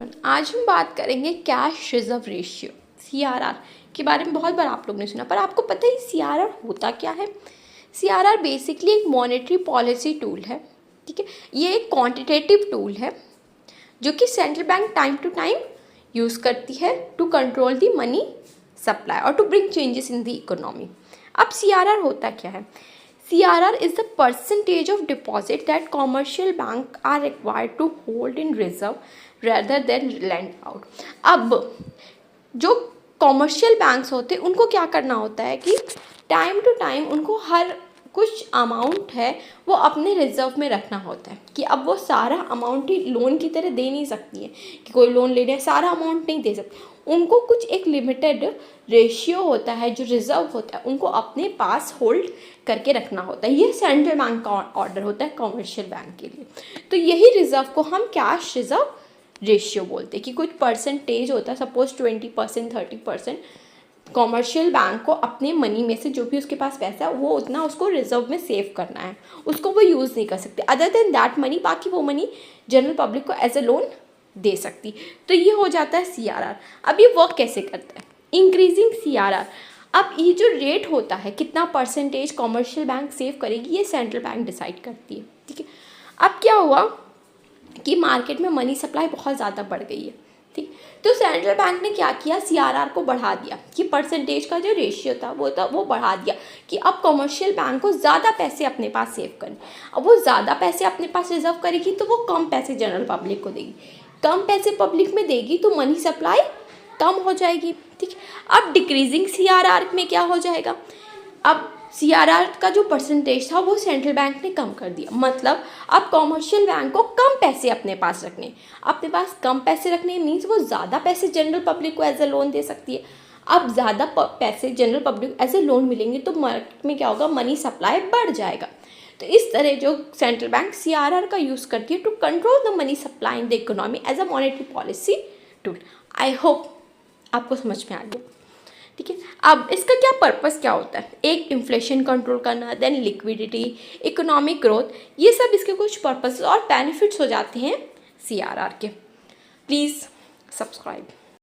आज हम बात करेंगे कैश रिजर्व रेशियो CRR के बारे में। बहुत बार आप लोगों ने सुना, पर आपको पता है CRR होता क्या है? CRR बेसिकली एक मॉनेटरी पॉलिसी टूल है, ठीक है। ये एक क्वांटिटेटिव टूल है जो कि central bank time to time use करती है to control the money supply और to bring changes in the economy. अब CRR होता क्या है? CRR is the percentage of deposit that commercial bank are required to hold in reserve rather than lend out। अब जो commercial banks होते हैं उनको क्या करना होता है कि टाइम टू टाइम उनको हर कुछ अमाउंट है वो अपने रिजर्व में रखना होता है कि अब वो सारा अमाउंट ही लोन की तरह दे नहीं सकती है कि कोई लोन ले रहे सारा अमाउंट नहीं दे सकती। उनको कुछ एक लिमिटेड रेशियो होता है जो रिजर्व होता है उनको अपने पास होल्ड करके रखना होता है। ये सेंट्रल बैंक का ऑर्डर होता है कॉमर्शियल बैंक के लिए। तो यही रिजर्व को हम कैश रिजर्व रेशियो बोलते हैं कि कुछ परसेंटेज होता है, सपोज 20% 30% कॉमर्शियल बैंक को अपने मनी में से जो भी उसके पास पैसा है वो उतना उसको रिजर्व में सेव करना है, उसको वो यूज़ नहीं कर सकते। अदर देन दैट मनी बाकी वो मनी जनरल पब्लिक को एज ए लोन दे सकती। तो ये हो जाता है CRR। अब ये वर्क कैसे करता है? Increasing CRR। अब ये जो रेट होता है कितना परसेंटेज कॉमर्शियल बैंक सेव करेगी ये सेंट्रल बैंक डिसाइड करती है, ठीक है। अब क्या हुआ कि मार्केट में मनी सप्लाई बहुत ज़्यादा बढ़ गई है, ठीक। तो सेंट्रल बैंक ने क्या किया, CRR को बढ़ा दिया कि परसेंटेज का जो रेशियो था वो बढ़ा दिया कि अब कॉमर्शियल बैंक को ज़्यादा पैसे अपने पास सेव करने। अब वो ज़्यादा पैसे अपने पास रिजर्व करेगी तो वो कम पैसे जनरल पब्लिक को देगी, कम पैसे पब्लिक में देगी तो मनी सप्लाई कम हो जाएगी, ठीक। अब डिक्रीजिंग CRR में क्या हो जाएगा, अब CRR का जो परसेंटेज था वो सेंट्रल बैंक ने कम कर दिया। मतलब अब कॉमर्शियल बैंक को कम पैसे अपने पास कम पैसे रखने मीन्स वो ज़्यादा पैसे जनरल पब्लिक को एज ए लोन दे सकती है। अब ज़्यादा पैसे general public as a loan मिलेंगे तो मार्केट में क्या होगा, मनी सप्लाई बढ़ जाएगा। तो इस तरह जो सेंट्रल बैंक CRR का यूज़ करती है to control the money supply in the economy as a monetary policy tool. I hope आपको समझ में आ गया, ठीक है। अब इसका क्या पर्पस क्या होता है? एक इन्फ्लेशन कंट्रोल करना, देन लिक्विडिटी, इकोनॉमिक ग्रोथ, ये सब इसके कुछ पर्पस और बेनिफिट्स हो जाते हैं CRR के। Please subscribe.